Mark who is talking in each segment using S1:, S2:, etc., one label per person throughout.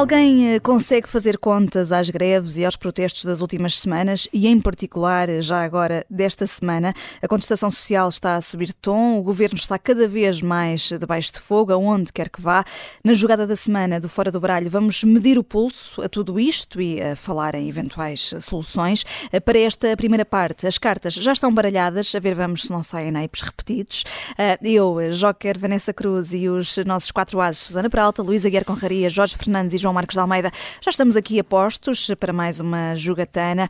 S1: Alguém consegue fazer contas às greves e aos protestos das últimas semanas e, em particular, já agora desta semana? A contestação social está a subir de tom, o governo está cada vez mais debaixo de fogo, aonde quer que vá. Na jogada da semana do Fora do Baralho, vamos medir o pulso a tudo isto e a falar em eventuais soluções. Para esta primeira parte, as cartas já estão baralhadas, a ver vamos se não saem naipes repetidos. Eu, Joker, Vanessa Cruz e os nossos quatro ases, Susana Peralta, Luísa Guiar Conraria, Jorge Fernandes e João Marcos de Almeida, já estamos aqui a postos para mais uma jogatana.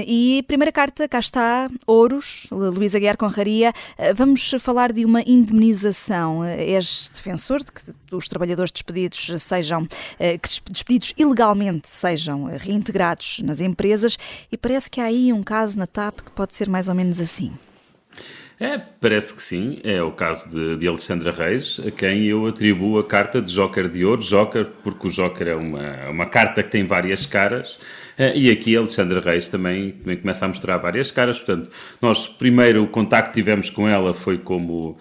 S1: E primeira carta, cá está, Ouros, Luísa Guiar Conraria. Vamos falar de uma indemnização. És defensor de que os trabalhadores despedidos despedidos ilegalmente sejam reintegrados nas empresas, e parece que há aí um caso na TAP que pode ser mais ou menos assim.
S2: Parece que sim. É o caso de Alexandra Reis, a quem eu atribuo a carta de Joker de Ouro. Joker, porque o Joker é uma carta que tem várias caras. E aqui a Alexandra Reis também começa a mostrar várias caras. Portanto, nós primeiro o contacto que tivemos com ela foi como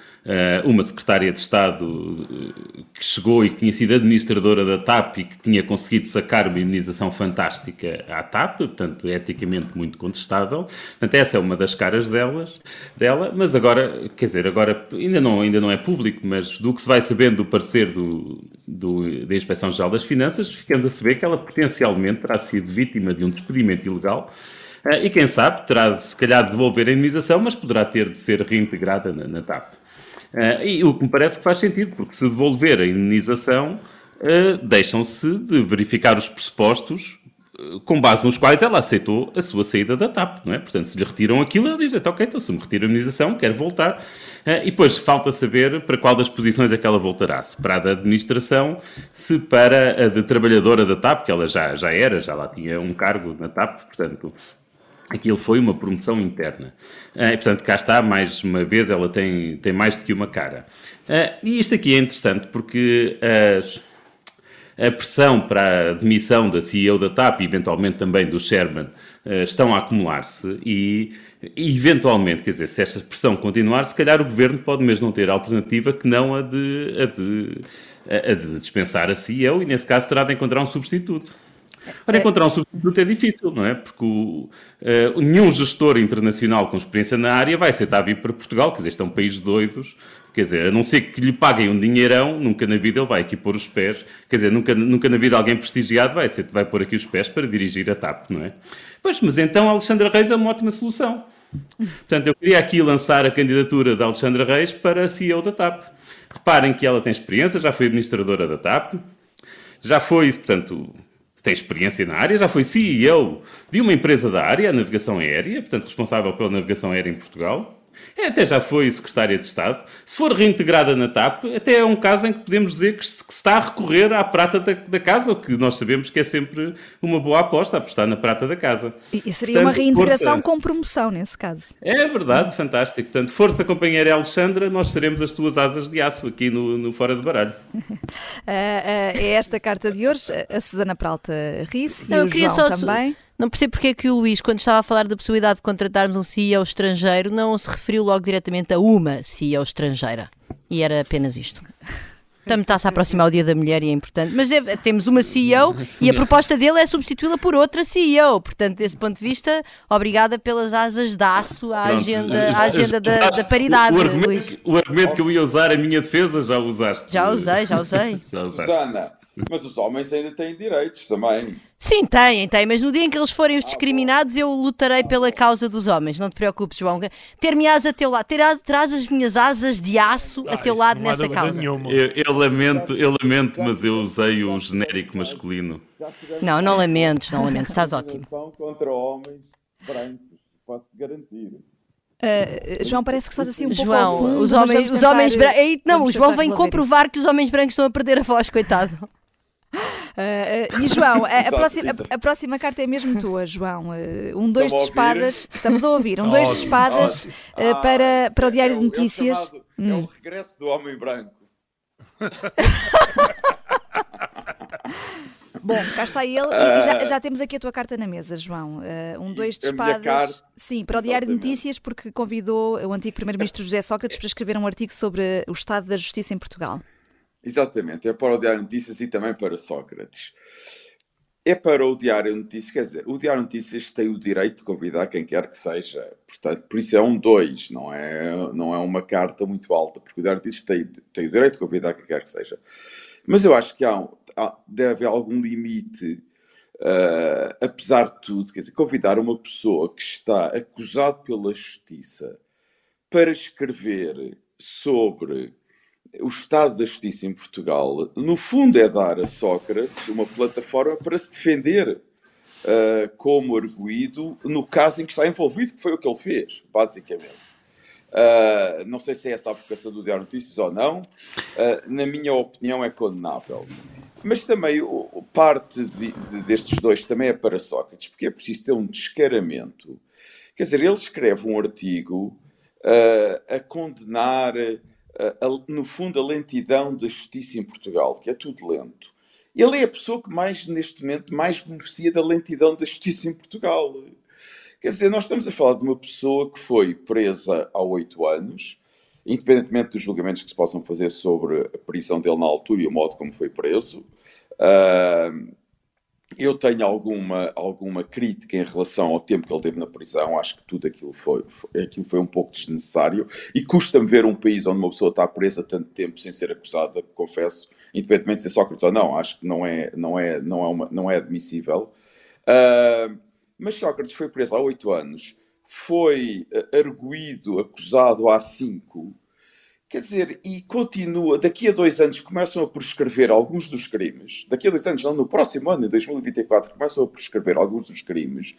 S2: uma secretária de Estado que chegou e que tinha sido administradora da TAP e que tinha conseguido sacar uma indemnização fantástica à TAP, portanto, eticamente muito contestável. Portanto, essa é uma das caras dela, mas agora, agora ainda não é público, mas do que se vai sabendo do parecer da Inspeção-Geral das Finanças, ficando a saber que ela potencialmente terá sido vítima de um despedimento ilegal e, quem sabe, terá se calhar de devolver a indemnização, mas poderá ter de ser reintegrada na TAP. E o que me parece que faz sentido, porque se devolver a indemnização, deixam-se de verificar os pressupostos com base nos quais ela aceitou a sua saída da TAP, não é? Portanto, se lhe retiram aquilo, ela diz, ok, então se me retira a indemnização, quero voltar. E depois falta saber para qual das posições é que ela voltará. Se para a da administração, se para a de trabalhadora da TAP, que ela já lá tinha um cargo na TAP, portanto, aquilo foi uma promoção interna. E, portanto, cá está, mais uma vez, ela tem mais do que uma cara. E isto aqui é interessante porque a pressão para a demissão da CEO da TAP e, eventualmente, também do Chairman estão a acumular-se e, eventualmente, quer dizer, se esta pressão continuar, se calhar o Governo pode mesmo não ter alternativa que não a de dispensar a CEO e, nesse caso, terá de encontrar um substituto. Ora, encontrar um substituto é difícil, não é? Porque nenhum gestor internacional com experiência na área vai aceitar vir para Portugal, quer dizer, este é um país de doidos, quer dizer, a não ser que lhe paguem um dinheirão, nunca na vida ele vai aqui pôr os pés, quer dizer, nunca na vida alguém prestigiado vai pôr aqui os pés para dirigir a TAP, não é? Pois, mas então a Alexandra Reis é uma ótima solução. Portanto, eu queria aqui lançar a candidatura da Alexandra Reis para a CEO da TAP. Reparem que ela tem experiência, já foi administradora da TAP, já foi, portanto, tem experiência na área, já foi CEO de uma empresa da área, a navegação aérea, portanto, responsável pela navegação aérea em Portugal. Até já foi secretária de Estado. Se for reintegrada na TAP, até é um caso em que podemos dizer que se está a recorrer à prata da casa, o que nós sabemos que é sempre uma boa aposta, apostar na prata da casa.
S1: E seria, portanto, uma reintegração com promoção, nesse caso.
S2: É verdade, fantástico. Portanto, força, companheira Alexandra, nós seremos as tuas asas de aço aqui no Fora de Baralho.
S1: É esta carta de hoje, a Susana Peralta ri-se e o João também.
S3: Não percebo porque é que o Luís, quando estava a falar da possibilidade de contratarmos um CEO estrangeiro, não se referiu logo diretamente a uma CEO estrangeira. E era apenas isto. Também está-se a aproximar o Dia da Mulher e é importante. Mas temos uma CEO e a proposta dele é substituí-la por outra CEO. Portanto, desse ponto de vista, obrigada pelas asas de aço à agenda da paridade, Luís.
S2: O argumento que eu ia usar em minha defesa já o usaste.
S3: Já usei.
S4: Susana, mas os homens ainda têm direitos também.
S3: Sim, têm, mas no dia em que eles forem os discriminados, eu lutarei pela causa dos homens. Não te preocupes, João. Ter-me-ás a teu lado. Terás as minhas asas de aço a teu lado nessa causa.
S2: Eu lamento, mas eu usei o genérico masculino.
S3: Não lamentes, estás ótimo.
S4: Contra homens brancos, posso-te garantir.
S1: João, parece que estás assim um pouco
S3: ao fundo. Os homens brancos... Não, o João vem comprovar que os homens brancos estão a perder a voz, coitado.
S1: E João, a próxima carta é mesmo tua, João. Um 2 de espadas. Estamos a ouvir. Um 2 de espadas para o Diário de Notícias.
S4: É o regresso do homem branco.
S1: Bom, cá está ele e já temos aqui a tua carta na mesa, João. Um 2 de espadas. Sim, para o Diário de Notícias, porque convidou o antigo Primeiro-Ministro José Sócrates para escrever um artigo sobre o estado da justiça em Portugal.
S4: Exatamente, é para o Diário de Notícias e também para Sócrates. É para o Diário de Notícias, quer dizer, o Diário de Notícias tem o direito de convidar quem quer que seja, portanto, por isso é um 2, não é uma carta muito alta, porque o Diário de Notícias tem o direito de convidar quem quer que seja. Mas eu acho que deve haver algum limite, apesar de tudo, quer dizer, convidar uma pessoa que está acusada pela justiça para escrever sobre o estado da justiça em Portugal, no fundo é dar a Sócrates uma plataforma para se defender como arguido no caso em que está envolvido, que foi o que ele fez, basicamente. Não sei se é essa a vocação do Diário de Notícias ou não, na minha opinião é condenável. Mas também parte destes 2 também é para Sócrates, porque é preciso ter um descaramento. Quer dizer, ele escreve um artigo a condenar, no fundo, a lentidão da justiça em Portugal, que é tudo lento. Ele é a pessoa que neste momento, mais beneficia da lentidão da justiça em Portugal. Quer dizer, nós estamos a falar de uma pessoa que foi presa há 8 anos, independentemente dos julgamentos que se possam fazer sobre a prisão dele na altura e o modo como foi preso. Eu tenho alguma crítica em relação ao tempo que ele teve na prisão. Acho que tudo aquilo foi um pouco desnecessário e custa-me ver um país onde uma pessoa está presa tanto tempo sem ser acusada, confesso, independentemente de ser Sócrates ou não. Acho que não é admissível. Mas Sócrates foi preso há 8 anos, foi arguido, acusado há 5. Quer dizer, e continua, daqui a 2 anos começam a prescrever alguns dos crimes, daqui a 2 anos, não, no próximo ano, em 2024, começam a prescrever alguns dos crimes,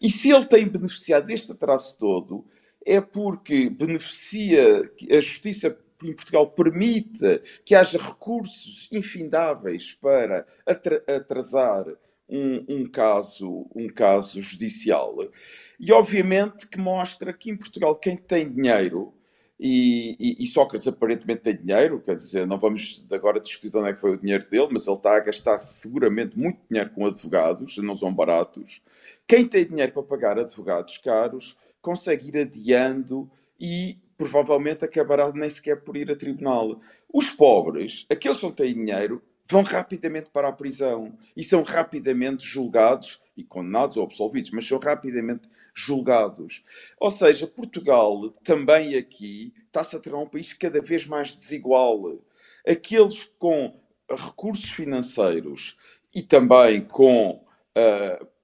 S4: e se ele tem beneficiado deste atraso todo, é porque beneficia, a justiça em Portugal permite que haja recursos infindáveis para atrasar um caso judicial, e obviamente que mostra que em Portugal quem tem dinheiro, e Sócrates aparentemente tem dinheiro, quer dizer, não vamos agora discutir de onde é que foi o dinheiro dele, mas ele está a gastar seguramente muito dinheiro com advogados, não são baratos. Quem tem dinheiro para pagar advogados caros consegue ir adiando e provavelmente acabará nem sequer por ir a tribunal. Os pobres, aqueles que não têm dinheiro, vão rapidamente para a prisão e são rapidamente julgados e condenados ou absolvidos, mas são rapidamente julgados. Ou seja, Portugal também aqui está-se a tornar um país cada vez mais desigual. Aqueles com recursos financeiros e também com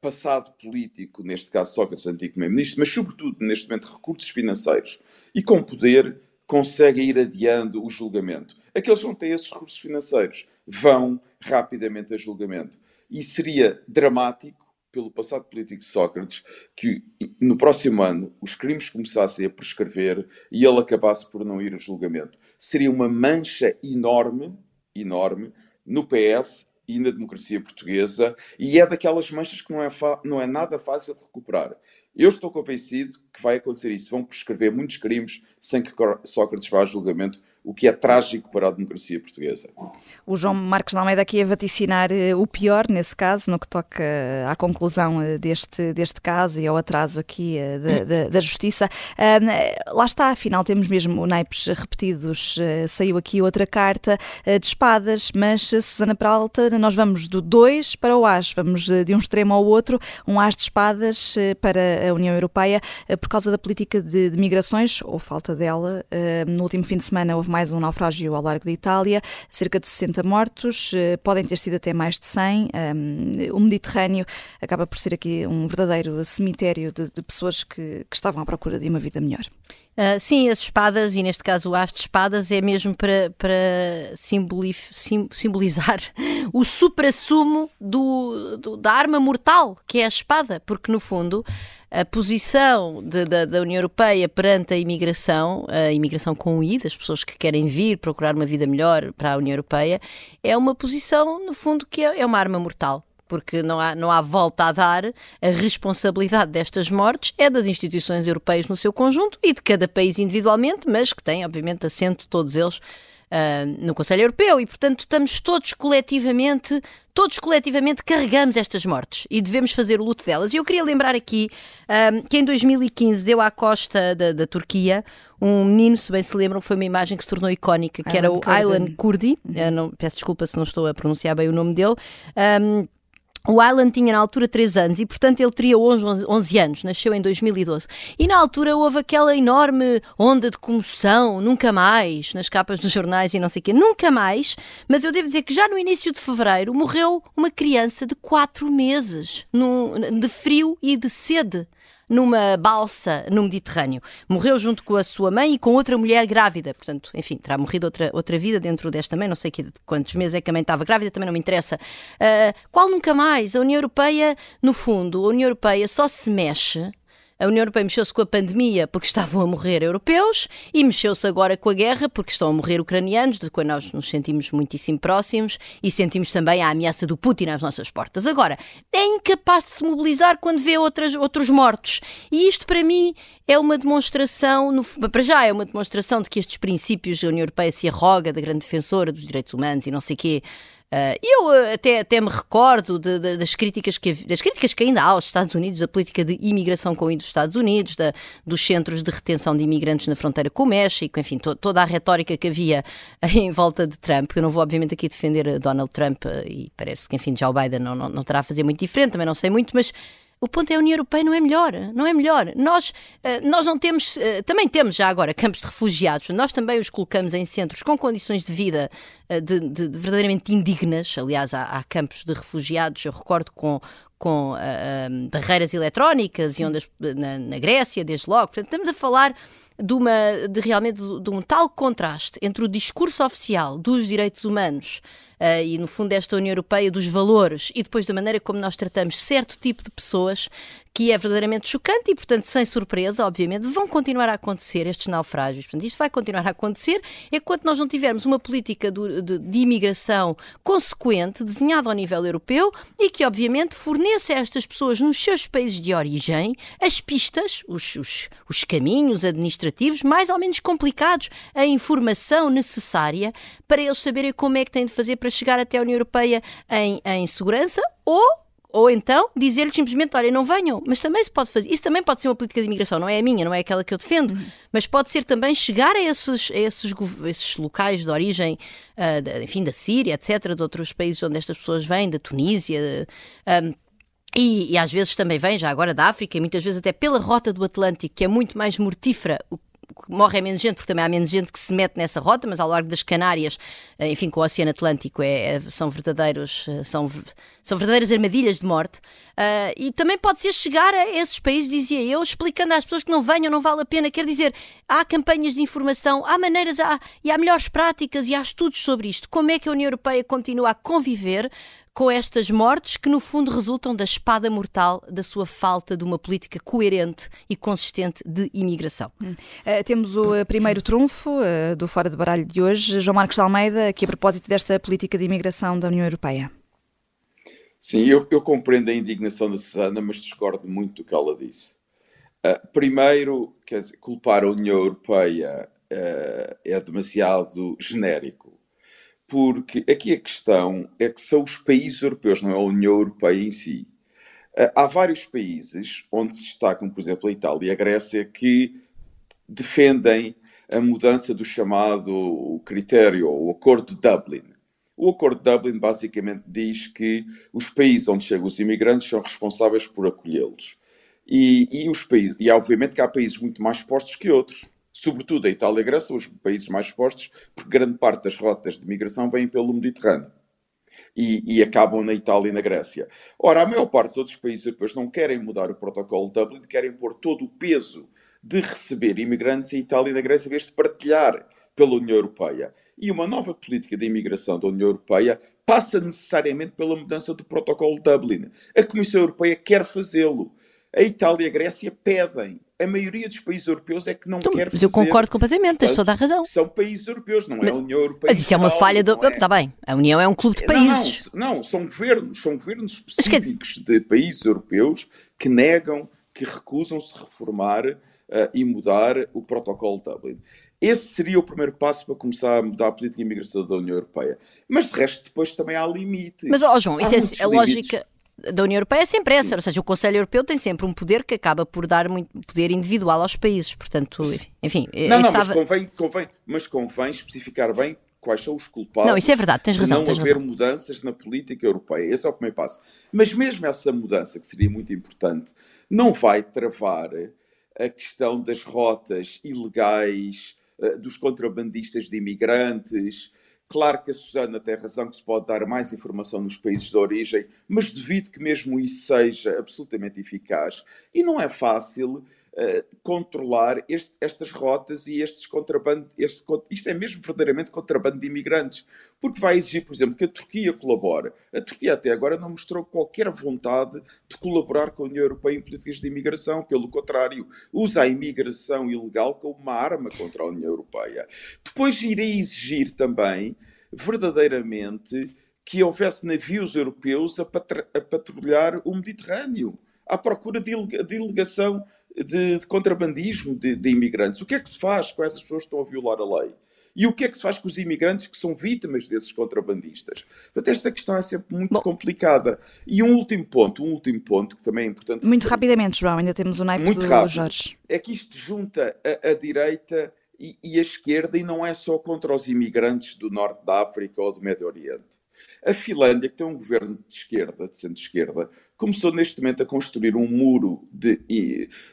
S4: passado político, neste caso Sócrates, antigo primeiro-ministro, mas sobretudo neste momento recursos financeiros e com poder, conseguem ir adiando o julgamento. Aqueles que não têm esses recursos financeiros vão rapidamente a julgamento. E seria dramático, pelo passado político de Sócrates, que no próximo ano os crimes começassem a prescrever e ele acabasse por não ir a julgamento. Seria uma mancha enorme, enorme, no PS e na democracia portuguesa, e é daquelas manchas que não é nada fácil de recuperar. Eu estou convencido que vai acontecer isso. Vão prescrever muitos crimes sem que Sócrates vá a julgamento, o que é trágico para a democracia portuguesa.
S1: O João Marcos de Almeida aqui a vaticinar o pior, nesse caso, no que toca à conclusão deste caso e ao atraso aqui da Justiça. Lá está, afinal, temos mesmo naipes repetidos. Saiu aqui outra carta de espadas, mas, Susana Peralta, nós vamos do 2 para o as. Vamos de um extremo ao outro, um as de espadas para a União Europeia por causa da política de migrações, ou falta dela. No último fim de semana houve mais um naufrágio ao largo da Itália, cerca de 60 mortos, podem ter sido até mais de 100. O Mediterrâneo acaba por ser aqui um verdadeiro cemitério de pessoas que estavam à procura de uma vida melhor.
S3: Sim, as espadas, e neste caso o as de espadas, é mesmo para simbolizar o suprassumo da arma mortal, que é a espada, porque no fundo a posição da União Europeia perante a imigração com I, das pessoas que querem vir procurar uma vida melhor para a União Europeia, é uma posição, no fundo, que é uma arma mortal. Porque não há volta a dar. A responsabilidade destas mortes é das instituições europeias no seu conjunto e de cada país individualmente, mas que têm, obviamente, assento todos eles no Conselho Europeu e, portanto, estamos todos coletivamente carregamos estas mortes e devemos fazer o luto delas. E eu queria lembrar aqui que em 2015 deu à costa da Turquia um menino, se bem se lembram, que foi uma imagem que se tornou icónica, que era o Aylan Kurdi. Peço desculpa se não estou a pronunciar bem o nome dele. O Aylan tinha na altura 3 anos e, portanto, ele teria 11 anos, nasceu em 2012. E na altura houve aquela enorme onda de comoção, nunca mais, nas capas dos jornais e não sei o quê, nunca mais. Mas eu devo dizer que já no início de fevereiro morreu uma criança de 4 meses, de frio e de sede, numa balsa no Mediterrâneo. Morreu junto com a sua mãe e com outra mulher grávida. Portanto, enfim, terá morrido outra vida dentro desta mãe. Não sei quantos meses é que a mãe estava grávida, também não me interessa. Qual nunca mais? A União Europeia, no fundo, a União Europeia só se mexe. A União Europeia mexeu-se com a pandemia porque estavam a morrer europeus e mexeu-se agora com a guerra porque estão a morrer ucranianos, de quando nós nos sentimos muitíssimo próximos e sentimos também a ameaça do Putin às nossas portas. Agora, é incapaz de se mobilizar quando vê outros mortos. E isto, para mim, é uma demonstração, para já é uma demonstração de que estes princípios da União Europeia se arroga da grande defensora dos direitos humanos e não sei o quê. Eu até me recordo das críticas que ainda há aos Estados Unidos, da política de imigração com os Estados Unidos, dos centros de retenção de imigrantes na fronteira com o México, enfim, toda a retórica que havia em volta de Trump. Eu não vou, obviamente, aqui defender Donald Trump e parece que, enfim, Joe Biden não terá a fazer muito diferente, também não sei muito, mas o ponto é a União Europeia não é melhor. Nós não temos, também temos já agora campos de refugiados, nós também os colocamos em centros com condições de vida de verdadeiramente indignas. Aliás, há campos de refugiados, eu recordo, com barreiras eletrónicas e ondas na Grécia, desde logo. Portanto, estamos a falar realmente de um tal contraste entre o discurso oficial dos direitos humanos e, no fundo, esta União Europeia dos valores e depois da maneira como nós tratamos certo tipo de pessoas, que é verdadeiramente chocante e, portanto, sem surpresa, obviamente, vão continuar a acontecer estes naufrágios. Portanto, isto vai continuar a acontecer enquanto nós não tivermos uma política de imigração consequente, desenhada ao nível europeu e que, obviamente, forneça a estas pessoas nos seus países de origem as pistas, os caminhos administrativos mais ou menos complicados, a informação necessária para eles saberem como é que têm de fazer para chegar até a União Europeia em segurança ou então dizer-lhes simplesmente, olha, não venham, mas também se pode fazer, isso também pode ser uma política de imigração, não é a minha, não é aquela que eu defendo, mas pode ser também chegar a esses locais de origem, enfim, da Síria, etc., de outros países onde estas pessoas vêm, da Tunísia, e às vezes também vêm, já agora, da África, e muitas vezes até pela rota do Atlântico, que é muito mais mortífera. Morre menos gente, porque também há menos gente que se mete nessa rota, mas ao largo das Canárias, enfim, com o Oceano Atlântico, são verdadeiras armadilhas de morte. E também pode ser chegar a esses países, dizia eu, explicando às pessoas que não venham, não vale a pena. Quer dizer, há campanhas de informação, há maneiras, e há melhores práticas e há estudos sobre isto. Como é que a União Europeia continua a conviver com estas mortes que, no fundo, resultam da espada mortal da sua falta de uma política coerente e consistente de imigração.
S1: Temos o primeiro trunfo do Fora de Baralho de hoje. João Marcos de Almeida, aqui a propósito desta política de imigração da União Europeia.
S4: Sim, eu compreendo a indignação da Susana, mas discordo muito do que ela disse. Primeiro, quer dizer, culpar a União Europeia é demasiado genérico. Porque aqui a questão é que são os países europeus, não é a União Europeia em si. Há vários países onde se destacam, por exemplo, a Itália e a Grécia, que defendem a mudança do chamado critério, o Acordo de Dublin. O Acordo de Dublin basicamente diz que os países onde chegam os imigrantes são responsáveis por acolhê-los. E obviamente que há países muito mais expostos que outros. Sobretudo a Itália e a Grécia são os países mais expostos, porque grande parte das rotas de migração vêm pelo Mediterrâneo e acabam na Itália e na Grécia. Ora, a maior parte dos outros países europeus não querem mudar o protocolo de Dublin, querem pôr todo o peso de receber imigrantes em Itália e na Grécia, em vez de partilhar pela União Europeia. E uma nova política de imigração da União Europeia passa necessariamente pela mudança do protocolo de Dublin. A Comissão Europeia quer fazê-lo. A Itália e a Grécia pedem. A maioria dos países europeus é que não quer fazer.
S3: Mas eu concordo completamente, tens toda a razão.
S4: São países europeus, não é a União Europeia.
S3: Mas isso é uma falha do... Está bem, a União é um clube de países.
S4: Não, são governos específicos de países europeus que negam, que recusam-se reformar e mudar o protocolo de Dublin. Esse seria o primeiro passo para começar a mudar a política de imigração da União Europeia. Mas, de resto, depois também há limites.
S3: Mas, João, isso é a lógica da União Europeia é sempre essa. Sim. Ou seja, o Conselho Europeu tem sempre um poder que acaba por dar muito poder individual aos países. Portanto, enfim...
S4: Mas convém especificar bem quais são os culpados.
S3: Não, isso é verdade, tens razão.
S4: De não haver mudanças na política europeia. Esse é o primeiro passo. Mas mesmo essa mudança, que seria muito importante, não vai travar a questão das rotas ilegais, dos contrabandistas de imigrantes. Claro que a Susana tem razão que se pode dar mais informação nos países de origem, mas devido que mesmo isso seja absolutamente eficaz. E não é fácil controlar estas rotas e estes contrabandos. Isto é mesmo verdadeiramente contrabando de imigrantes, porque vai exigir, por exemplo, que a Turquia colabore. A Turquia até agora não mostrou qualquer vontade de colaborar com a União Europeia em políticas de imigração. Pelo contrário, usa a imigração ilegal como uma arma contra a União Europeia. Depois irei exigir também, verdadeiramente, que houvesse navios europeus a patrulhar o Mediterrâneo, à procura de ilegação de contrabandismo de imigrantes. O que é que se faz com essas pessoas que estão a violar a lei? E o que é que se faz com os imigrantes que são vítimas desses contrabandistas? Portanto, esta questão é sempre muito complicada. E um último ponto que também é importante...
S1: Muito rapidamente, João, ainda temos o naipe do Jorge.
S4: É que isto junta a direita e a esquerda, e não é só contra os imigrantes do norte da África ou do Médio Oriente. A Finlândia, que tem um governo de esquerda, de centro-esquerda, começou neste momento a construir um muro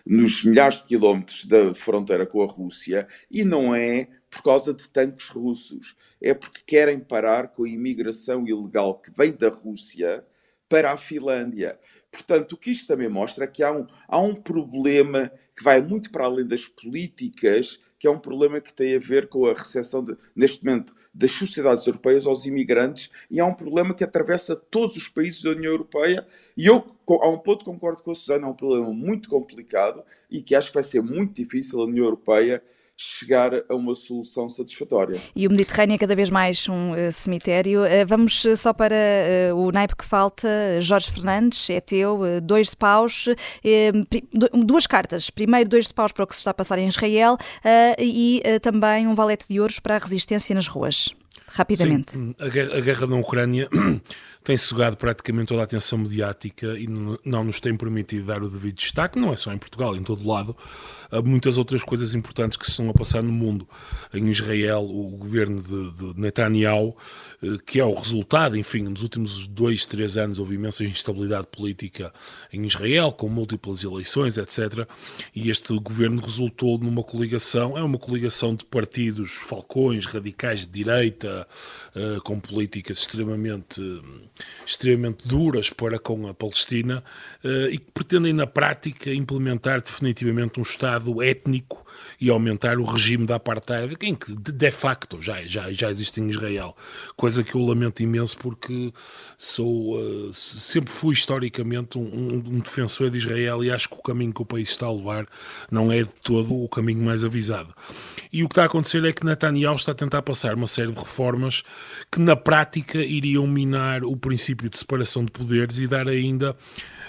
S4: nos milhares de quilómetros da fronteira com a Rússia, e não é por causa de tanques russos, é porque querem parar com a imigração ilegal que vem da Rússia para a Finlândia. Portanto, o que isto também mostra é que há um problema que vai muito para além das políticas, que é um problema que tem a ver com a recepção, neste momento, das sociedades europeias aos imigrantes, e é um problema que atravessa todos os países da União Europeia, e eu, a um ponto, concordo com a Susana, é um problema muito complicado e que acho que vai ser muito difícil a União Europeia chegar a uma solução satisfatória.
S1: E o Mediterrâneo é cada vez mais um cemitério. Vamos só para o naipe que falta. Jorge Fernandes, é teu, 2 de paus, 2 cartas. Primeiro 2 de paus para o que se está a passar em Israel e também um valete de ouros para a resistência nas ruas. Rapidamente.
S5: Sim, a guerra na Ucrânia tem sugado praticamente toda a atenção mediática e não nos tem permitido dar o devido destaque, não é só em Portugal, em todo lado. Há muitas outras coisas importantes que se estão a passar no mundo. Em Israel, o governo de Netanyahu, que é o resultado, enfim, nos últimos 2-3 anos houve imensa instabilidade política em Israel, com múltiplas eleições, etc. E este governo resultou numa coligação, é uma coligação de partidos falcões, radicais de direita, com políticas extremamente duras para com a Palestina e que pretendem na prática implementar definitivamente um Estado étnico e aumentar o regime da apartheid, em que de facto já existe em Israel, coisa que eu lamento imenso porque sempre fui historicamente um defensor de Israel e acho que o caminho que o país está a levar não é de todo o caminho mais avisado. E o que está a acontecer é que Netanyahu está a tentar passar uma série de reformas que na prática iriam minar o princípio de separação de poderes e dar ainda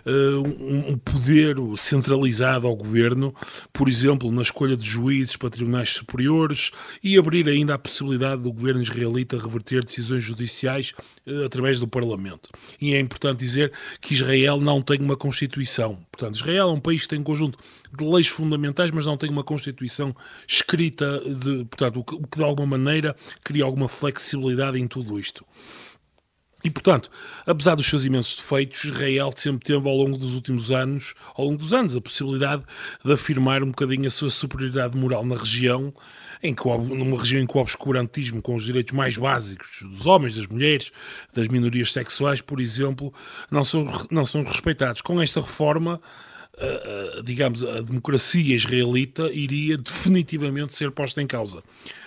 S5: um poder centralizado ao governo, por exemplo, na escolha de juízes para tribunais superiores, e abrir ainda a possibilidade do governo israelita reverter decisões judiciais através do Parlamento. E é importante dizer que Israel não tem uma Constituição. Portanto, Israel é um país que tem um conjunto de leis fundamentais, mas não tem uma Constituição escrita, portanto, o que de alguma maneira cria alguma flexibilidade em tudo isto. E, portanto, apesar dos seus imensos defeitos, Israel sempre teve ao longo dos anos, a possibilidade de afirmar um bocadinho a sua superioridade moral na região, numa região em que o obscurantismo com os direitos mais básicos dos homens, das mulheres, das minorias sexuais, por exemplo, não são respeitados. Com esta reforma, digamos, a democracia israelita iria definitivamente ser posta em causa.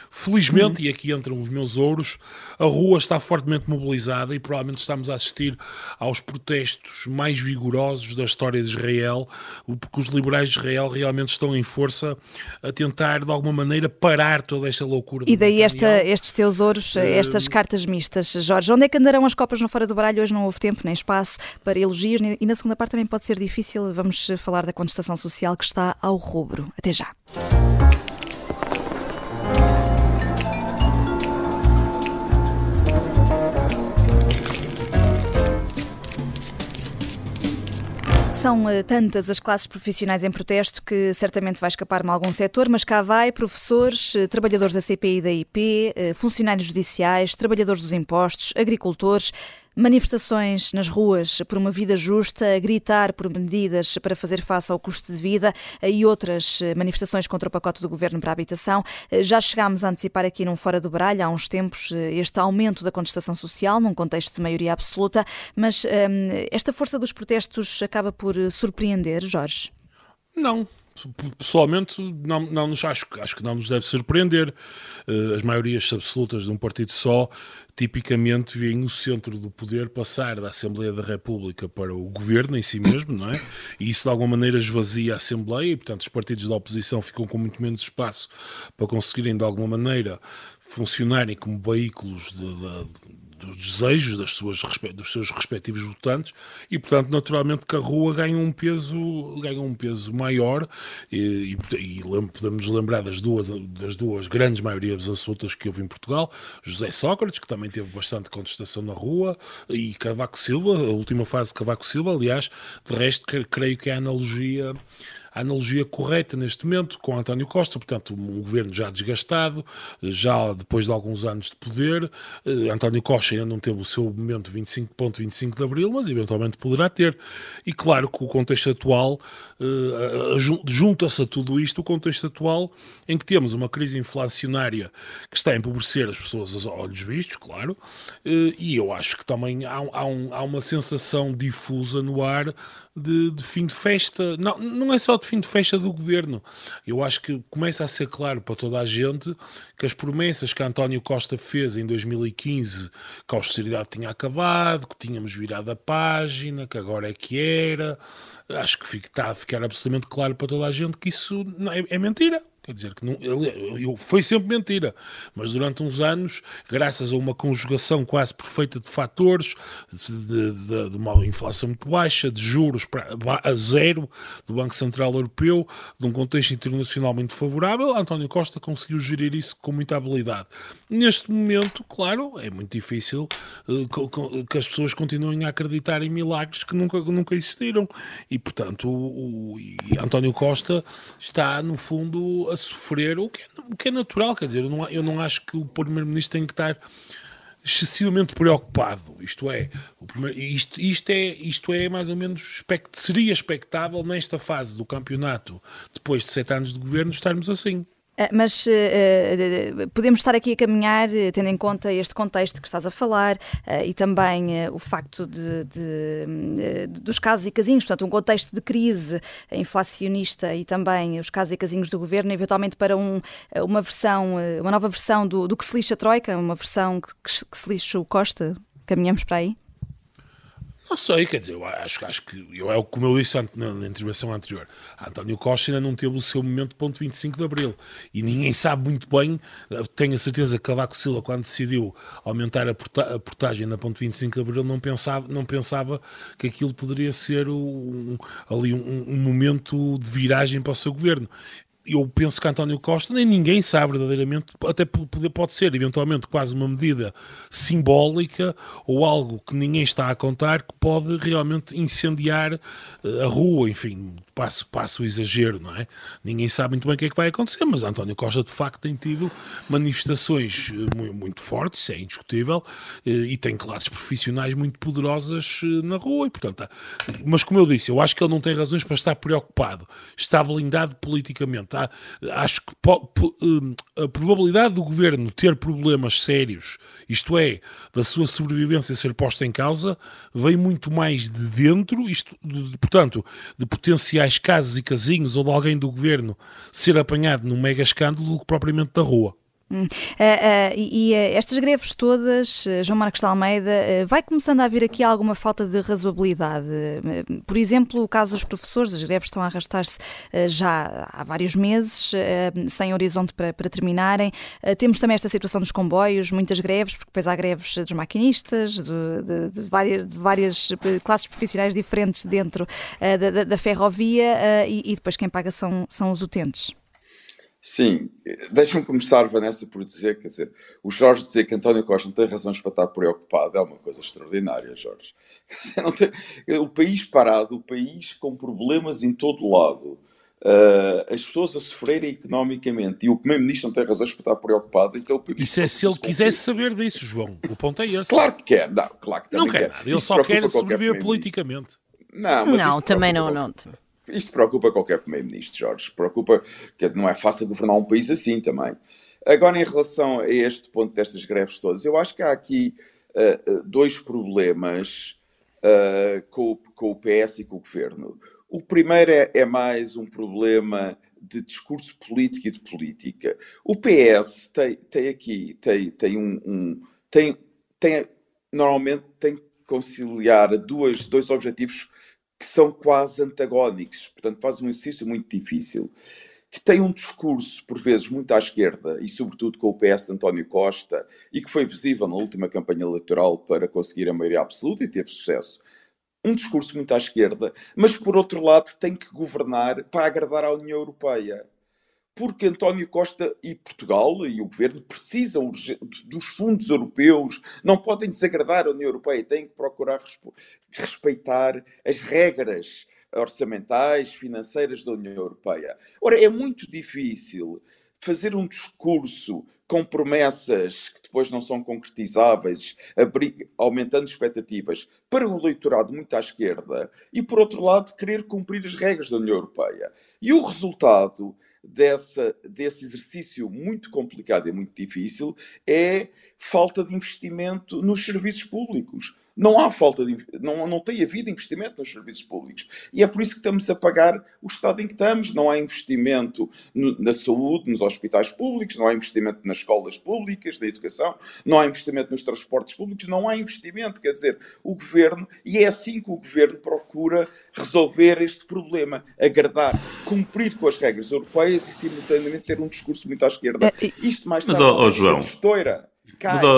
S5: Felizmente, e aqui entram os meus ouros, a rua está fortemente mobilizada e provavelmente estamos a assistir aos protestos mais vigorosos da história de Israel, porque os liberais de Israel realmente estão em força a tentar, de alguma maneira, parar toda esta loucura.
S1: E daí estes teus ouros, estas cartas mistas. Jorge, onde é que andarão as copas no Fora do Baralho? Hoje não houve tempo nem espaço para elogios e na segunda parte também pode ser difícil. Vamos falar da contestação social que está ao rubro. Até já. São tantas as classes profissionais em protesto que certamente vai escapar-me algum setor, mas cá vai: professores, trabalhadores da CPI e da IP, funcionários judiciais, trabalhadores dos impostos, agricultores. Manifestações nas ruas por uma vida justa, a gritar por medidas para fazer face ao custo de vida e outras manifestações contra o pacote do Governo para a habitação. Já chegámos a antecipar aqui num Fora do Baralho, há uns tempos, este aumento da contestação social num contexto de maioria absoluta, mas esta força dos protestos acaba por surpreender, Jorge?
S5: Não. Pessoalmente, acho que não nos deve surpreender. As maiorias absolutas de um partido só tipicamente veem o centro do poder passar da Assembleia da República para o governo em si mesmo, não é? E isso de alguma maneira esvazia a Assembleia e, portanto, os partidos da oposição ficam com muito menos espaço para conseguirem de alguma maneira funcionarem como veículos dos desejos dos seus respectivos votantes e, portanto, naturalmente que a rua ganha um peso maior e podemos lembrar das duas grandes maiorias absolutas que houve em Portugal: José Sócrates, que também teve bastante contestação na rua, e Cavaco Silva, a última fase de Cavaco Silva. Aliás, de resto, creio que é a analogia correta neste momento com António Costa, portanto, um governo já desgastado, já depois de alguns anos de poder. António Costa ainda não teve o seu momento 25 de Abril, mas eventualmente poderá ter. E claro que o contexto atual, junta-se a tudo isto o contexto atual em que temos uma crise inflacionária que está a empobrecer as pessoas aos olhos vistos, claro, e eu acho que também há uma sensação difusa no ar de fim de festa. Não é só de fim de festa do governo. Eu acho que começa a ser claro para toda a gente que as promessas que António Costa fez em 2015, que a austeridade tinha acabado, que tínhamos virado a página, que agora é que era, acho que está a ficar absolutamente claro para toda a gente que isso é mentira. Quer dizer, que foi sempre mentira, mas durante uns anos, graças a uma conjugação quase perfeita de fatores, de uma inflação muito baixa, de juros a zero do Banco Central Europeu, de um contexto internacional muito favorável, António Costa conseguiu gerir isso com muita habilidade. Neste momento, claro, é muito difícil que as pessoas continuem a acreditar em milagres que nunca existiram. E, portanto, António Costa está, no fundo, a sofrer, o que é natural. Quer dizer, eu não acho que o Primeiro-Ministro tem que estar excessivamente preocupado. Isto é mais ou menos, seria expectável nesta fase do campeonato, depois de 7 anos de governo, estarmos assim.
S1: Mas podemos estar aqui a caminhar, tendo em conta este contexto que estás a falar e também o facto dos casos e casinhos, portanto um contexto de crise inflacionista e também os casos e casinhos do governo, eventualmente para uma nova versão do que se lixa a Troika, uma versão que se lixa o Costa. Caminhamos para aí?
S5: Não sei, quer dizer, eu acho que é como eu disse na intervenção anterior, António Costa ainda não teve o seu momento de ponto 25 de Abril e ninguém sabe muito bem. Tenho a certeza que Cavaco Silva, quando decidiu aumentar a portagem na ponto 25 de Abril, não pensava que aquilo poderia ser um momento de viragem para o seu governo. Eu penso que António Costa, nem ninguém sabe verdadeiramente, até pode ser eventualmente quase uma medida simbólica ou algo que ninguém está a contar, que pode realmente incendiar a rua, enfim, passo o exagero, não é? Ninguém sabe muito bem o que é que vai acontecer, mas António Costa de facto tem tido manifestações muito fortes, isso é indiscutível, e tem classes profissionais muito poderosas na rua, e portanto, mas como eu disse, eu acho que ele não tem razões para estar preocupado, está blindado politicamente. Acho que a probabilidade do governo ter problemas sérios, isto é, da sua sobrevivência ser posta em causa, vem muito mais de dentro, portanto, de potenciais casos e casinhos ou de alguém do governo ser apanhado num mega escândalo do que propriamente da rua.
S1: Estas greves todas, João Marcos de Almeida, vai começando a haver aqui alguma falta de razoabilidade? Por exemplo, o caso dos professores, as greves estão a arrastar-se já há vários meses, sem horizonte para terminarem. Temos também esta situação dos comboios, muitas greves, porque depois há greves dos maquinistas, de várias classes profissionais diferentes dentro da ferrovia, e depois quem paga são os utentes.
S4: Sim, deixa-me começar, Vanessa, por dizer, quer dizer, o Jorge dizer que António Costa não tem razões para estar preocupado é uma coisa extraordinária, Jorge. Quer dizer, o país parado, o país com problemas em todo lado, as pessoas a sofrerem economicamente e o Primeiro-Ministro não tem razões para estar preocupado, então o país...
S5: Isso é se ele quisesse saber disso, João. O ponto é esse.
S4: Claro que quer, não, claro que também
S5: não quer nada, ele só quer sobreviver politicamente.
S3: Não, também não.
S4: Isto preocupa qualquer Primeiro-Ministro, Jorge. Preocupa, quer dizer, não é fácil governar um país assim também. Agora, em relação a este ponto destas greves todas, eu acho que há aqui dois problemas com o PS e com o Governo. O primeiro é mais um problema de discurso político e de política. O PS normalmente tem que conciliar dois objetivos que são quase antagónicos, portanto faz um exercício muito difícil, que tem um discurso, por vezes, muito à esquerda, e sobretudo com o PS de António Costa, e que foi visível na última campanha eleitoral para conseguir a maioria absoluta e teve sucesso. Um discurso muito à esquerda, mas por outro lado tem que governar para agradar à União Europeia. Porque António Costa e Portugal e o Governo precisam dos fundos europeus, não podem desagradar a União Europeia, têm que procurar respeitar as regras orçamentais, financeiras da União Europeia. Ora, é muito difícil fazer um discurso com promessas que depois não são concretizáveis, aumentando expectativas para um eleitorado muito à esquerda e, por outro lado, querer cumprir as regras da União Europeia. E o resultado desse exercício muito complicado e muito difícil é falta de investimento nos serviços públicos. Não há não tem havido investimento nos serviços públicos. E é por isso que estamos a pagar o estado em que estamos. Não há investimento na saúde, nos hospitais públicos, não há investimento nas escolas públicas, na educação, não há investimento nos transportes públicos, não há investimento. Quer dizer, o Governo, e é assim que o Governo procura resolver este problema, agradar, cumprir com as regras europeias e simultaneamente ter um discurso muito à esquerda. Isto mais tarde
S2: João,
S4: estoura.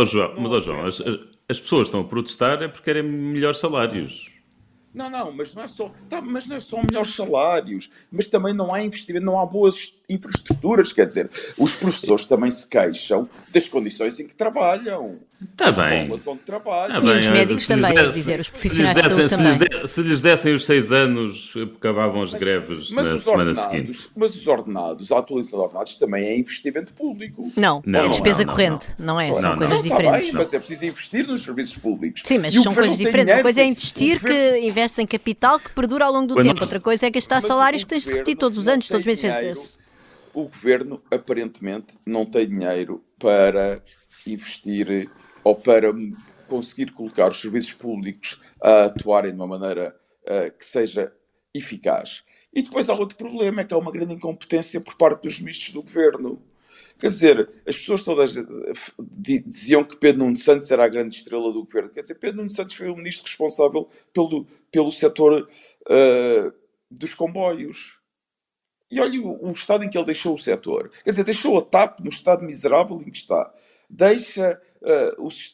S2: João, as pessoas estão a protestar é porque querem melhores salários.
S4: Não, mas não é só melhores salários, mas também não há investimento, não há boas infraestruturas, quer dizer, os professores também se queixam das condições em que trabalham.
S2: Está bem.
S4: Onde trabalham.
S3: E os médicos também, a dizer, os profissionais de saúde também.
S2: Se lhes dessem os 6 anos, acabavam as greves na semana seguinte.
S4: Mas os ordenados, a atualização de ordenados também é investimento público.
S3: Não, é despesa corrente, não é? São coisas diferentes.
S4: Está bem, mas é preciso investir nos serviços públicos.
S3: Sim, mas são coisas diferentes. Uma coisa é investir que investe em capital que perdura ao longo do tempo. Outra coisa é gastar salários que tens de repetir todos os anos, todos os meses.
S4: O Governo, aparentemente, não tem dinheiro para investir ou para conseguir colocar os serviços públicos a atuarem de uma maneira que seja eficaz. E depois há outro problema, é que há uma grande incompetência por parte dos ministros do Governo. Quer dizer, as pessoas todas diziam que Pedro Nuno Santos era a grande estrela do Governo. Quer dizer, Pedro Nuno Santos foi o ministro responsável pelo setor dos comboios. E olha o estado em que ele deixou o setor. Quer dizer, deixou a TAP no estado miserável em que está. Deixa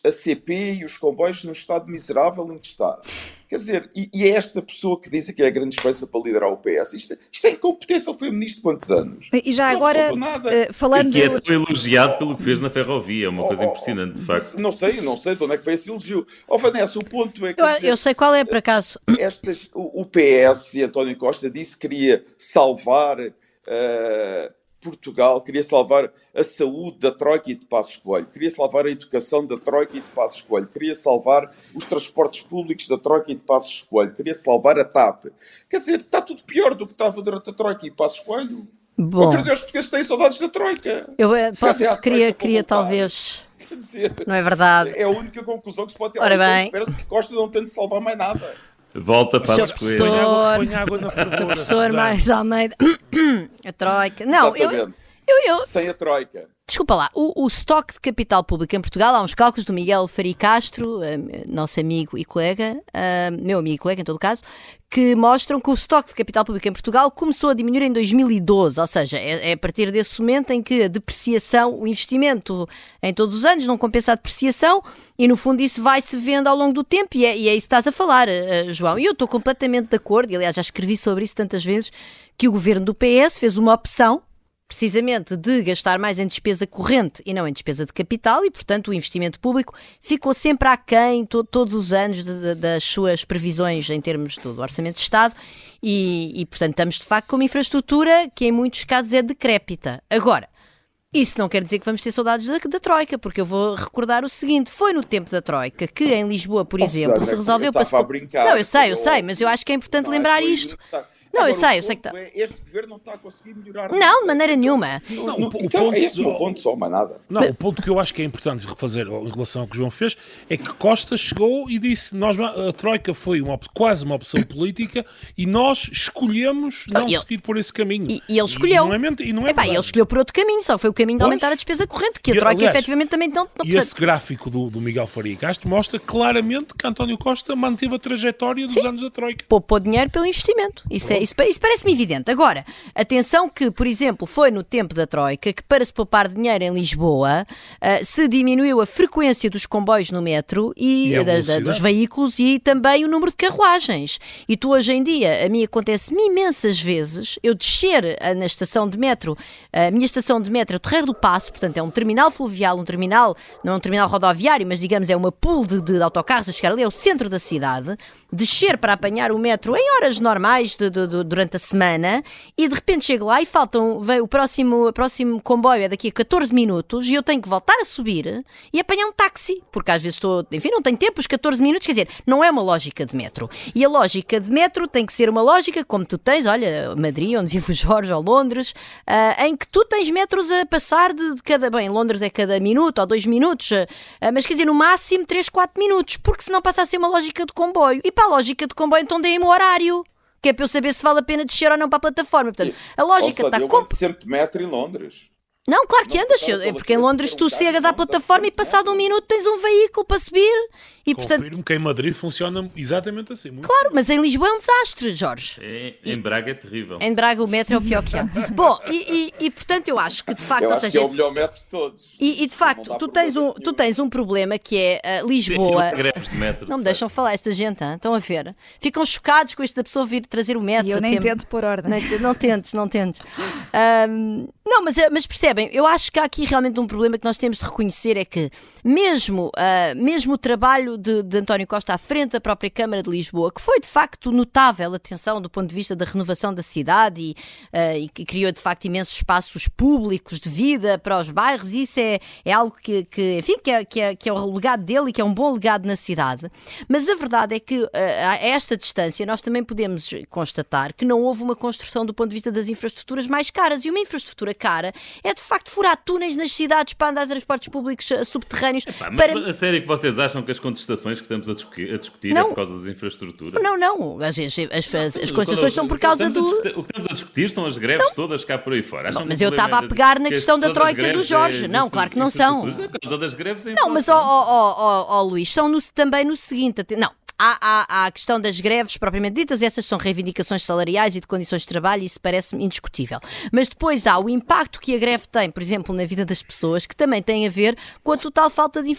S4: a CP e os comboios no estado miserável em que está. Quer dizer, e é esta pessoa que diz que é a grande esperança para liderar o PS. Isto é incompetência. Ele foi ministro de quantos anos?
S1: E já não agora, falando...
S2: Que é tão elogiado pelo que fez na ferrovia. É uma coisa impressionante, de facto.
S4: Não sei de onde é que foi esse elogio. Vanessa, o ponto é que...
S3: Eu sei qual é, por acaso.
S4: O PS e António Costa disse que queria salvar... Portugal, queria salvar a saúde da Troika e de Passos Coelho, queria salvar a educação da Troika e de Passos Coelho, queria salvar os transportes públicos da Troika e de Passos Coelho, queria salvar a TAP. Quer dizer, está tudo pior do que estava durante a Troika e Passos Coelho.
S3: Bom,
S4: porque Deus, porque têm saudades da Troika.
S3: Queria talvez...
S4: Quer dizer,
S3: não é verdade.
S4: É a única conclusão que se pode ter.
S3: Ora bem.
S4: Espera-se que Costa não tente salvar mais nada.
S2: Volta para Passos Coelho.
S5: Põe água na fervura.
S3: Professor Mais Almeida. A Troika. Não,
S4: sem a Troika.
S3: Desculpa lá, o estoque de capital público em Portugal, há uns cálculos do Miguel Faria Castro, nosso amigo e colega, meu amigo e colega em todo caso, que mostram que o estoque de capital público em Portugal começou a diminuir em 2012, ou seja, é a partir desse momento em que a depreciação, o investimento em todos os anos não compensa a depreciação e no fundo isso vai-se vendo ao longo do tempo e é isso que estás a falar, João. E eu estou completamente de acordo, e aliás já escrevi sobre isso tantas vezes, que o governo do PS fez uma opção precisamente de gastar mais em despesa corrente e não em despesa de capital, e portanto o investimento público ficou sempre aquém todos os anos das suas previsões em termos do Orçamento de Estado e portanto estamos de facto com uma infraestrutura que em muitos casos é decrépita. Agora, isso não quer dizer que vamos ter saudades da Troika, porque eu vou recordar o seguinte, foi no tempo da Troika que em Lisboa, por exemplo, se resolveu... Não, eu sei, mas eu acho que é importante lembrar isto. Não, eu sei que está.
S4: Este governo não está a conseguir melhorar.
S3: Não, de maneira nenhuma.
S4: É esse o ponto só, mais nada.
S5: Não, o ponto que eu acho que é importante refazer em relação ao que o João fez é que Costa chegou e disse a Troika foi quase uma opção política e nós escolhemos não seguir por esse caminho.
S3: E ele escolheu.
S5: Ele
S3: escolheu por outro caminho, só foi o caminho de aumentar a despesa corrente, que a Troika efetivamente também não...
S5: E esse gráfico do Miguel Faria Castro mostra claramente que António Costa manteve a trajetória dos anos da Troika.
S3: Poupou dinheiro pelo investimento. Isso parece-me evidente. Agora, atenção que, por exemplo, foi no tempo da Troika que para se poupar dinheiro em Lisboa se diminuiu a frequência dos comboios no metro e dos veículos e também o número de carruagens. E tu hoje em dia, a mim acontece-me imensas vezes eu descer na estação de metro, a minha estação de metro é o Terreiro do Paço, portanto é um terminal fluvial, não é um terminal rodoviário, mas digamos é uma pool de autocarros a chegar ali ao centro da cidade, descer para apanhar o metro em horas normais durante a semana e de repente chego lá e o próximo comboio é daqui a 14 minutos e eu tenho que voltar a subir e apanhar um táxi, porque às vezes não tenho tempo, os 14 minutos, quer dizer, não é uma lógica de metro. E a lógica de metro tem que ser uma lógica como tu tens, olha, Madrid, onde vive o Jorge, ou Londres, em que tu tens metros a passar de cada... Bem, Londres é cada minuto ou 2 minutos, mas quer dizer, no máximo 3, 4 minutos, porque senão passa a ser uma lógica de comboio. E para a lógica de comboio, então deem-me o horário, que é para eu saber se vale a pena descer ou não para a plataforma. Portanto, a lógica está...
S4: Eu ando sempre de metro em Londres.
S3: Não, claro que andas, porque em Londres tu chegas à plataforma e passado um minuto tens um veículo para subir. E,
S5: confirmo que em Madrid funciona exatamente assim.
S3: Claro, mas em Lisboa é um desastre, Jorge.
S2: Em Braga é terrível.
S3: Em Braga o metro é o pior que há. Bom, e portanto eu acho que de facto...
S4: Eu acho que é o melhor metro de todos.
S3: E de facto, tu tens um problema que é Lisboa... Não me deixam falar esta gente, estão a ver? Ficam chocados com isto da pessoa vir trazer o metro.
S1: E eu nem tento pôr ordem.
S3: Não tentes. Não, mas percebem, eu acho que há aqui realmente um problema que nós temos de reconhecer, é que mesmo o trabalho de António Costa à frente da própria Câmara de Lisboa, que foi de facto notável, atenção, do ponto de vista da renovação da cidade e que criou de facto imensos espaços públicos de vida para os bairros, e isso é algo que é o legado dele e que é um bom legado na cidade. Mas a verdade é que a esta distância nós também podemos constatar que não houve uma construção do ponto de vista das infraestruturas mais caras, e uma infraestrutura cara é de facto furar túneis nas cidades para andar transportes públicos subterrâneos.
S2: Mas a sério que vocês acham que as contestações que estamos a discutir é por causa das infraestruturas?
S3: Não. As contestações são por causa do...
S2: O que estamos a discutir são as greves todas cá por aí fora.
S3: Mas eu estava a pegar na questão da Troika do Jorge. Não, claro que não são.
S2: É por causa das greves.
S3: Não, mas Luís, são também no seguinte... Não. Há a questão das greves propriamente ditas, essas são reivindicações salariais e de condições de trabalho, e isso parece-me indiscutível. Mas depois há o impacto que a greve tem, por exemplo, na vida das pessoas, que também tem a ver com a total falta de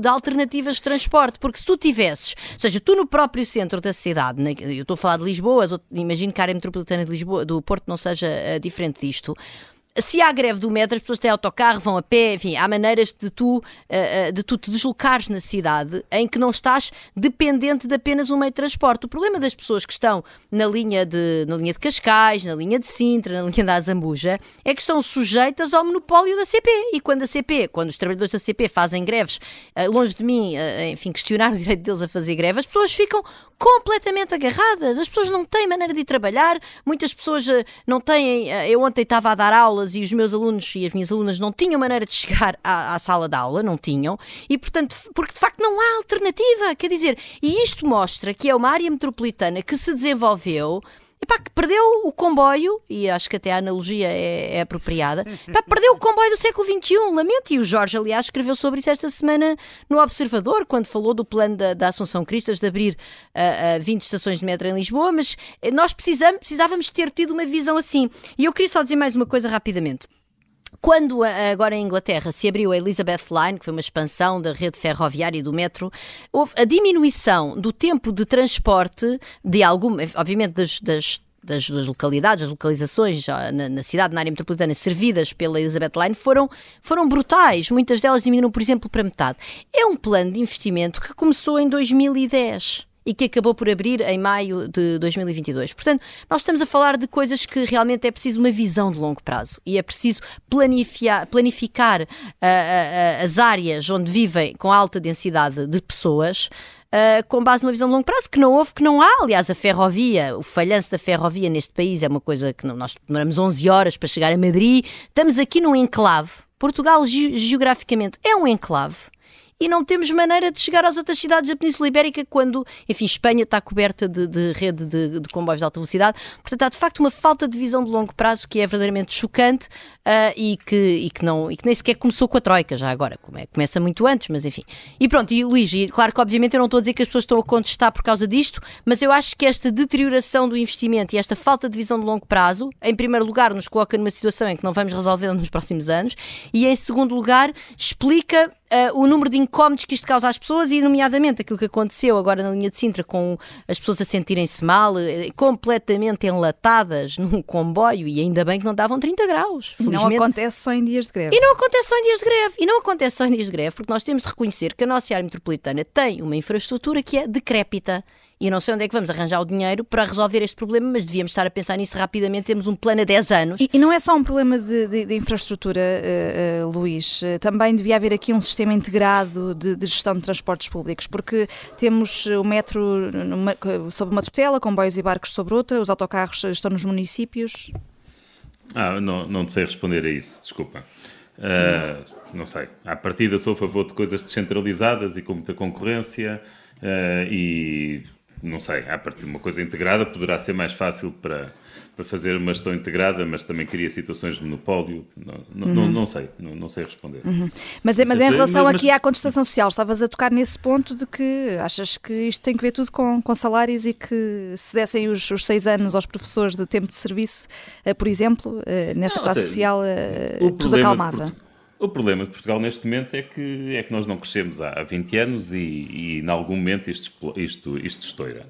S3: alternativas de transporte, porque se tu tivesses, ou seja, tu no próprio centro da cidade, eu estou a falar de Lisboa, imagino que a área metropolitana de Lisboa, do Porto não seja diferente disto. Se há greve do metro, as pessoas têm autocarro, vão a pé, enfim, há maneiras de tu te deslocares na cidade em que não estás dependente de apenas um meio de transporte. O problema das pessoas que estão na linha de Cascais, na linha de Sintra, na linha da Azambuja, é que estão sujeitas ao monopólio da CP. E quando os trabalhadores da CP fazem greves, longe de mim, enfim, questionar o direito deles a fazer greve, as pessoas ficam completamente agarradas. As pessoas não têm maneira de ir trabalhar, muitas pessoas não têm... Eu ontem estava a dar aulas e os meus alunos e as minhas alunas não tinham maneira de chegar à sala de aula, não tinham, e portanto, porque de facto não há alternativa, quer dizer, e isto mostra que é uma área metropolitana que se desenvolveu, que perdeu o comboio, e acho que até a analogia é apropriada, perdeu o comboio do século XXI, lamento, e o Jorge, aliás, escreveu sobre isso esta semana no Observador, quando falou do plano da Assunção Cristas de abrir 20 estações de metro em Lisboa, mas nós precisávamos ter tido uma visão assim. E eu queria só dizer mais uma coisa rapidamente. Quando agora em Inglaterra se abriu a Elizabeth Line, que foi uma expansão da rede ferroviária e do metro, houve a diminuição do tempo de transporte de obviamente das das localidades, as localizações na cidade, na área metropolitana, servidas pela Elizabeth Line, foram brutais. Muitas delas diminuíram, por exemplo, para metade. É um plano de investimento que começou em 2010 e que acabou por abrir em maio de 2022. Portanto, nós estamos a falar de coisas que realmente é preciso uma visão de longo prazo e é preciso planificar as áreas onde vivem com alta densidade de pessoas, com base numa visão de longo prazo, que não houve, que não há. Aliás, a ferrovia, o falhanço da ferrovia neste país é uma coisa que nós demoramos 11 horas para chegar a Madrid. Estamos aqui num enclave. Portugal, geograficamente, é um enclave. E não temos maneira de chegar às outras cidades da Península Ibérica quando, enfim, Espanha está coberta de rede de comboios de alta velocidade. Portanto, há de facto uma falta de visão de longo prazo que é verdadeiramente chocante e que nem sequer começou com a Troika, já agora. Começa muito antes, mas enfim. E pronto, e Luís, e claro que obviamente eu não estou a dizer que as pessoas estão a contestar por causa disto, mas eu acho que esta deterioração do investimento e esta falta de visão de longo prazo, em primeiro lugar, nos coloca numa situação em que não vamos resolver nos próximos anos e, em segundo lugar, explica o número de incómodos que isto causa às pessoas e, nomeadamente, aquilo que aconteceu agora na linha de Sintra com as pessoas a sentirem-se mal, completamente enlatadas num comboio e ainda bem que não davam 30 graus.
S1: Não acontece só em dias de greve.
S3: E não acontece só em dias de greve. E não acontece só em dias de greve porque nós temos de reconhecer que a nossa área metropolitana tem uma infraestrutura que é decrépita. E não sei onde é que vamos arranjar o dinheiro para resolver este problema, mas devíamos estar a pensar nisso rapidamente. Temos um plano a 10 anos.
S1: E não é só um problema de infraestrutura, Luís. Também devia haver aqui um sistema integrado de gestão de transportes públicos, porque temos o metro sob uma tutela, comboios e barcos sobre outra, os autocarros estão nos municípios.
S2: Não sei responder a isso, desculpa. Não sei. À partida sou a favor de coisas descentralizadas e com muita concorrência e... Não sei, a partir de uma coisa integrada poderá ser mais fácil para fazer uma gestão integrada, mas também cria situações de monopólio. Não sei responder.
S1: Mas em relação aqui à contestação social, estavas a tocar nesse ponto de que achas que isto tem que ver tudo com salários e que se dessem os 6 anos aos professores de tempo de serviço, por exemplo, nessa classe social, tudo acalmava.
S2: O problema de Portugal neste momento é que nós não crescemos há 20 anos e em algum momento isto estoura.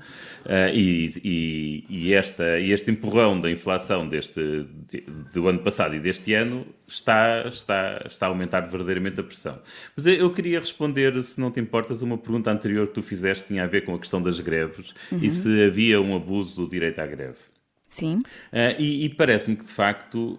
S2: Este empurrão da inflação do ano passado e deste ano está a aumentar verdadeiramente a pressão. Mas eu queria responder, se não te importas, a uma pergunta anterior que tu fizeste, tinha a ver com a questão das greves e se havia um abuso do direito à greve.
S1: Sim.
S2: E parece-me que, de facto...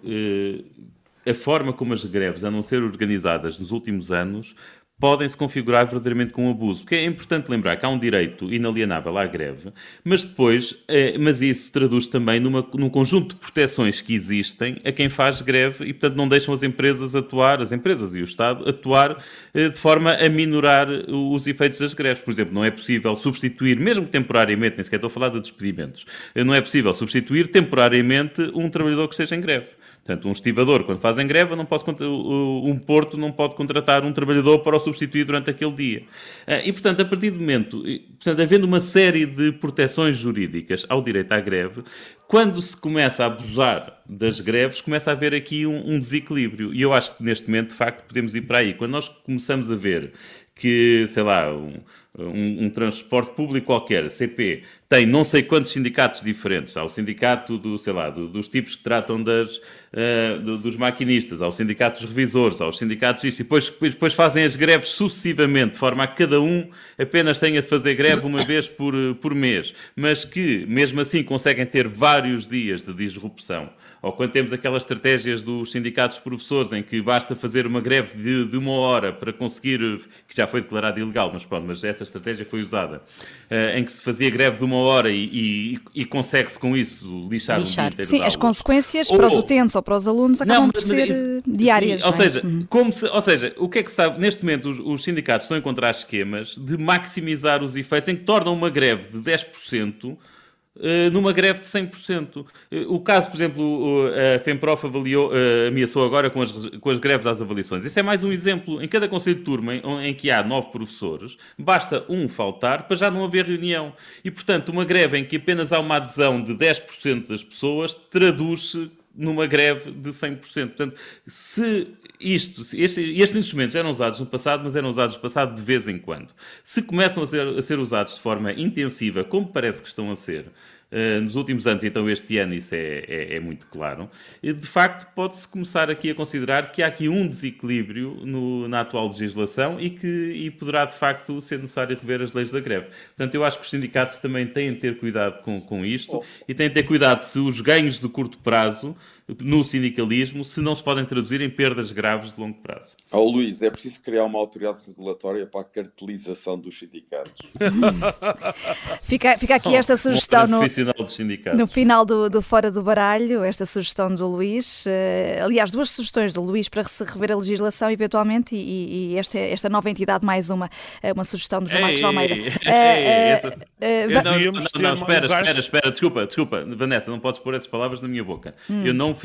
S2: a forma como as greves andam a ser organizadas nos últimos anos podem se configurar verdadeiramente com abuso. Porque é importante lembrar que há um direito inalienável à greve, mas isso traduz também num conjunto de proteções que existem a quem faz greve e, portanto, não deixam as empresas e o Estado atuar de forma a minorar os efeitos das greves. Por exemplo, não é possível substituir, mesmo temporariamente, nem sequer estou a falar de despedimentos, não é possível substituir temporariamente um trabalhador que esteja em greve. Portanto, um estivador, quando fazem greve, um porto não pode contratar um trabalhador para o substituir durante aquele dia. E, portanto, a partir do momento, havendo uma série de proteções jurídicas ao direito à greve, quando se começa a abusar das greves, começa a haver aqui um desequilíbrio. E eu acho que, neste momento, de facto, podemos ir para aí. Quando nós começamos a ver que, sei lá, um transporte público qualquer, CP, tem não sei quantos sindicatos diferentes. Há o sindicato dos tipos que tratam dos maquinistas, há o sindicato dos revisores, há os sindicatos disto, e depois fazem as greves sucessivamente, de forma a que cada um apenas tenha de fazer greve uma vez por mês, mas que, mesmo assim, conseguem ter vários dias de disrupção. Ou quando temos aquelas estratégias dos sindicatos de professores, em que basta fazer uma greve de 1 hora para conseguir, que já foi declarado ilegal, mas essa estratégia foi usada, em que se fazia greve de 1 hora e consegue-se com isso lixar um dia inteiro.
S1: Sim, as consequências para os utentes ou para os alunos acabam por ser diárias.
S2: Sim, ou seja, o que é que se está, neste momento os sindicatos estão a encontrar esquemas de maximizar os efeitos em que tornam uma greve de 10% numa greve de 100%. O caso, por exemplo, a FEMPROF ameaçou agora com as greves às avaliações. Isso é mais um exemplo. Em cada conselho de turma em que há 9 professores, basta um faltar para já não haver reunião. E, portanto, uma greve em que apenas há uma adesão de 10% das pessoas traduz-se numa greve de 100%. Portanto, estes instrumentos eram usados no passado, mas eram usados no passado de vez em quando. Se começam a ser usados de forma intensiva, como parece que estão a ser, nos últimos anos, então este ano isso é muito claro. E, de facto, pode-se começar aqui a considerar que há aqui um desequilíbrio na atual legislação e poderá, de facto, ser necessário rever as leis da greve. Portanto, eu acho que os sindicatos também têm de ter cuidado com isto e têm de ter cuidado se os ganhos de curto prazo no sindicalismo se não se podem traduzir em perdas graves de longo prazo.
S4: Luís, é preciso criar uma autoridade regulatória para a cartelização dos sindicatos.
S1: Fica aqui esta sugestão no final do Fora do Baralho, esta sugestão do Luís. Aliás, 2 sugestões do Luís para se rever a legislação eventualmente e esta nova entidade, mais uma sugestão do João Marcos Almeida.
S2: Espera, desculpa, Vanessa, não podes pôr essas palavras na minha boca. Eu não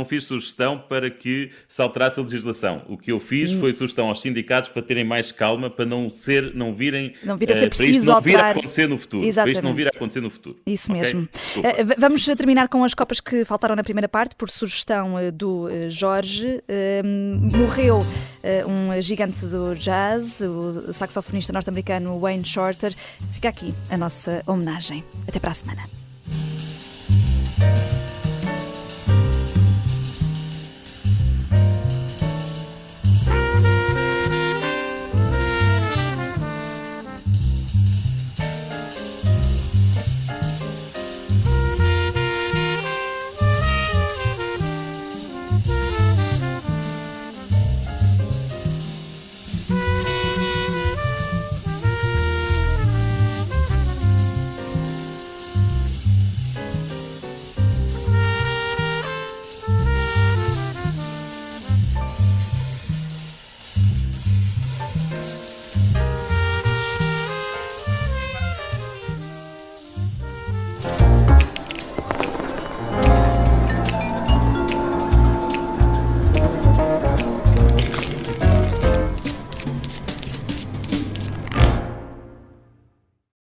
S2: fiz sugestão para que se alterasse a legislação. O que eu fiz foi sugestão aos sindicatos para terem mais calma, para não virem
S1: a ser preciso alterar.
S2: Acontecer no futuro.
S1: Exatamente.
S2: Para isto não vir a acontecer no futuro.
S1: Isso mesmo. Vamos terminar com as copas que faltaram na primeira parte, por sugestão do Jorge. Morreu um gigante do jazz, o saxofonista norte-americano Wayne Shorter. Fica aqui a nossa homenagem. Até para a semana.